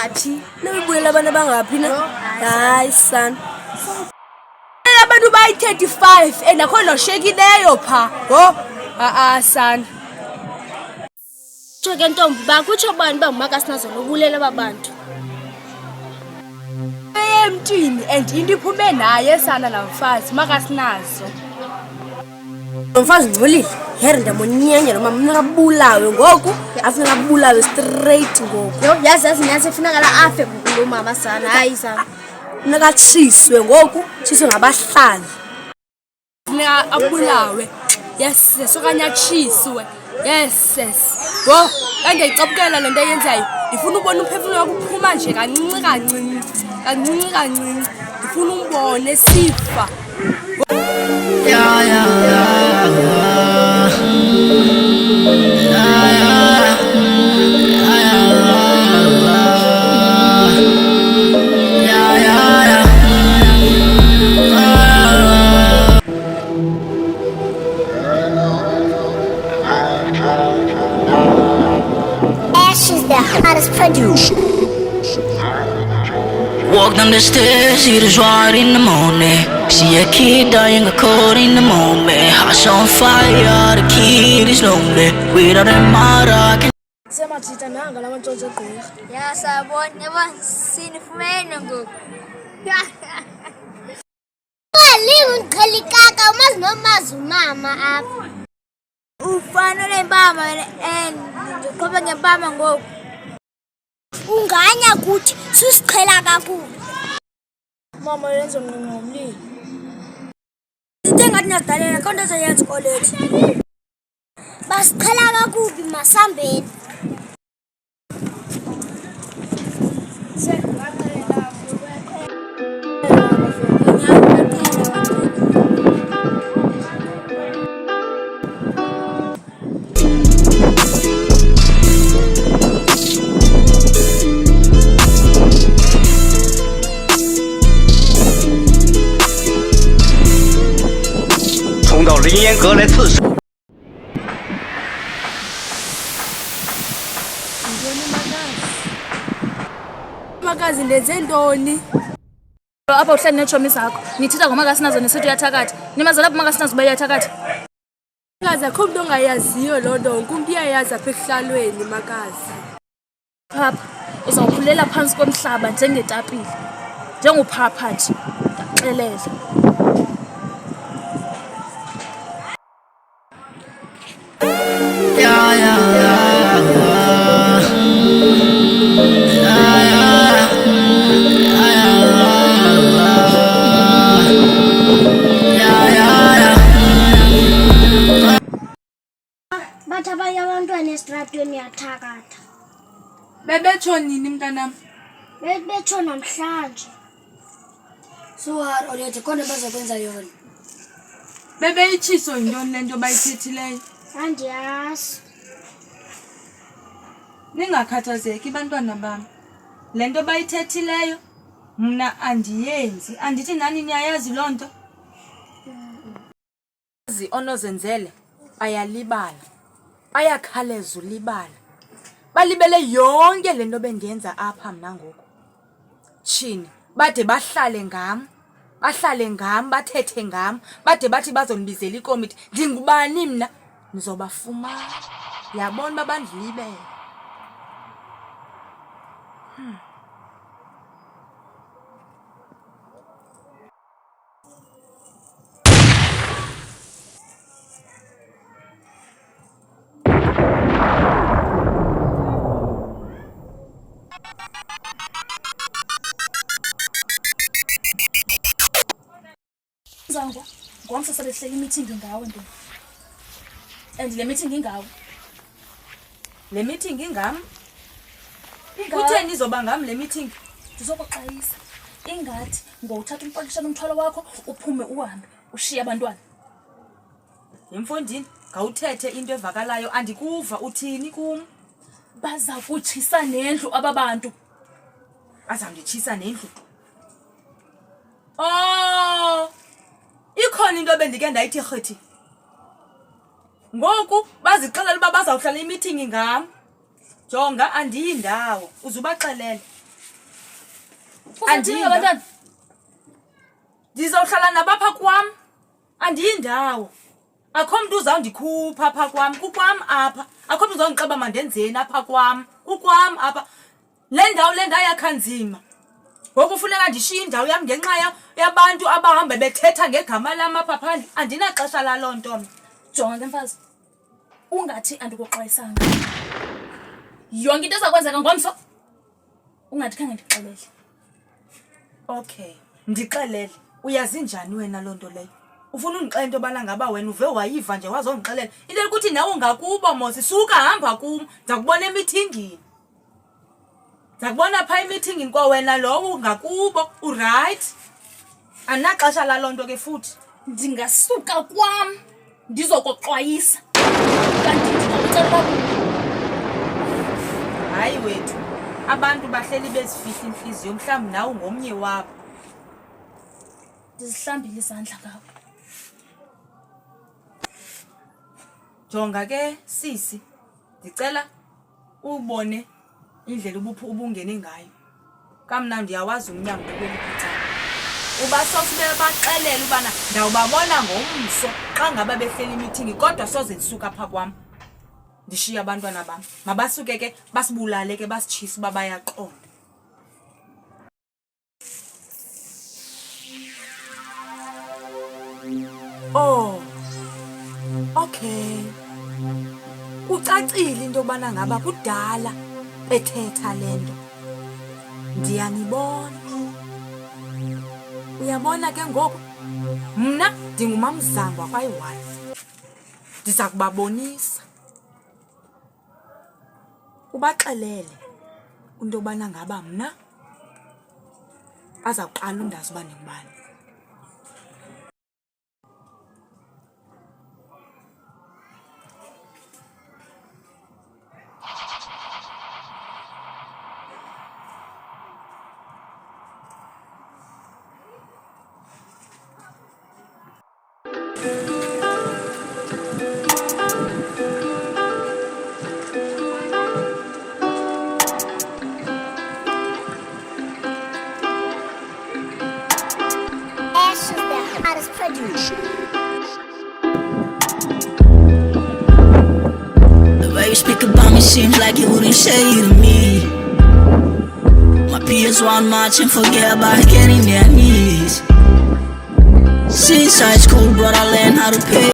bangaphi nabuyela abantu bangaphi na hayi son abantu bayi 35 and akho noshekileyo pha ho son ke ntombi bakutsho bani bangumakasinazo lobulela babantu emntwini and into iphume naye sana lamfazi makasinazo umfazi ngcolile here ndamonyenye noma mnakabulawe ngoku afuna kabulawe straight ngoku yazi nase kufunakala afe kulo mama sana hayi sana nakatshiswe ngoku tshiswe ngabahlali funa abulawe yes sokanye atshiswe yes wo kanje icapukela lento eyenzayo ndifuna ubona umphefumulo wakho uphuma nje kancinci kancinci ndifuna umbone sifa Walk down the stairs, see the joy in the morning. See a kid dying, a cold in the moment. House on fire, the kid is lonely. Without a mother, sema thitha nanga lamantshontsho egqirha yasabona yabona sinifumene ngoku lingiqhelikaka umazi nomazi umama apha ufanele impama and ndiqhobe ngempama ngoku unganya kuthi susiqhela kakhulu mama yenze ngomlilo into ngathi niyadalela konto ezoyenza ikoleti basiqhela kakubi masambeni到凌烟阁来刺杀。 makazi ndenze ntoni apha uhleli neetshomi zakho nithetha ngomakasinazo nesithi uyathakathi nimazela apho makasinazo bayathakathi makazi akho mntu ongayaziyo loo nto wonke umntu uyayazi apha ekuhlalweni makazi phapha uzawukhulela phantsi komhlaba njengetapile njengophapha nje ndakuxelela bathi abanye abantwana esitratweni yathakatha bebetsho nini mntanam betsho namhlanje suhari olete khona bazokwenza yona bebeyitshiso yintoni le nto bayithethileyo andiyazi ningakhathazeki bantwana bam le nto bayithethileyo mna andiyenzi andithi nani niyayazi loo nto onozenzele bayalibala bayakhaleza ulibala balibele yonke le nto bengenza apha mna ngoku tshini bade bahlale ngam bathethe ngam bade bathi bazondibizela ikomiti ndingubani mna nizobafumana yabona uba bandilibele ngomso sebehleli imeeting ngawe ntombi and le meeting ingawe le meeting ingam kutheni izoba ngam le meeting ndizokuxayisa ingathi ngowuthatha umpakisha nomthwalo wakho uphume uhambe ushiye abantwana yemfondini ngawuthethe into evakalayo andikuva uthini kum baza kutshisa nendlu aba bantu bazawunditshisa nendlu ikhona into bendike ndayithi rhithi ngoku bazixelela uba bazawuhlala imeeting ngam jonga andiyindawo uzubaxelela Uzathini abantwana? Ndizawuhlala nabapha kwam. Andiyindawo. Akho mntu uzawundikhupha apha kwam. Kukwam apha. Akho mntu uzawundixeba mandenzeni apha kwam. Kukwam apha. Le ndawo le ndayakha nzima. Ngoku kufuneka ndishiye indawo yam ngenxa yabantu abahamba bethetha ngegama lam apha phandle. Andinaxesha laloo nto mna. Jonga ke mfazi. Ungathi andikuxwayisanga. Yonke into ezakwenzeka ngomso. Ungathi khange ndixelele. Okay, ndixelele. Uyazi njani wena loo nto leyo? Ufuna undixelela into yobana ngaba wena uve wayiva nje wazondixelela. Into elikuthi nawe ungakubo mosi. Suka hamba kum. Ndiza kubona emithingini. Ndiza kubona phaa emithingini kwa wena lowo ungakubo. Uright? Andinaxesha laloo nto ke futhi. Ndingasuka kwam. Ndizokuxwayisa. Kanti ndinokucela uba hayi wethu. Abantu bahleli bezifihla inhliziyo mhlawumbi nawe ngomnye wabo. Ndizihlambile izandla ngawo. Jonga ke sisi. Ndicela ubone indlela ubungene ngayo. Kamnandi yawazi umnyango kweli phicana. Uba sosibe baxelela ubana ndawubabona ngomso xa ngaba behleli imithingi kodwa soze ndisuka apha kwam. Ndishiya abantwana bam. Mabasuke ke basibulale ke basitshisa uba bayaqonda. Oh. Okay. Kucacile into yobana ngaba kudala bethetha lento. Ndiyanibona. Uyabona ke ngoku mna ndingumamzangwa kwayi-1. Ndiza kubabonisa. Ubaxelele into yobana ngaba mna bazawuqala undazi uba ndingubani. The way you speak about me seems like you wouldn't say it to me. My peers want march and forget about getting their knees. Since high school, bro, I learned how to pay.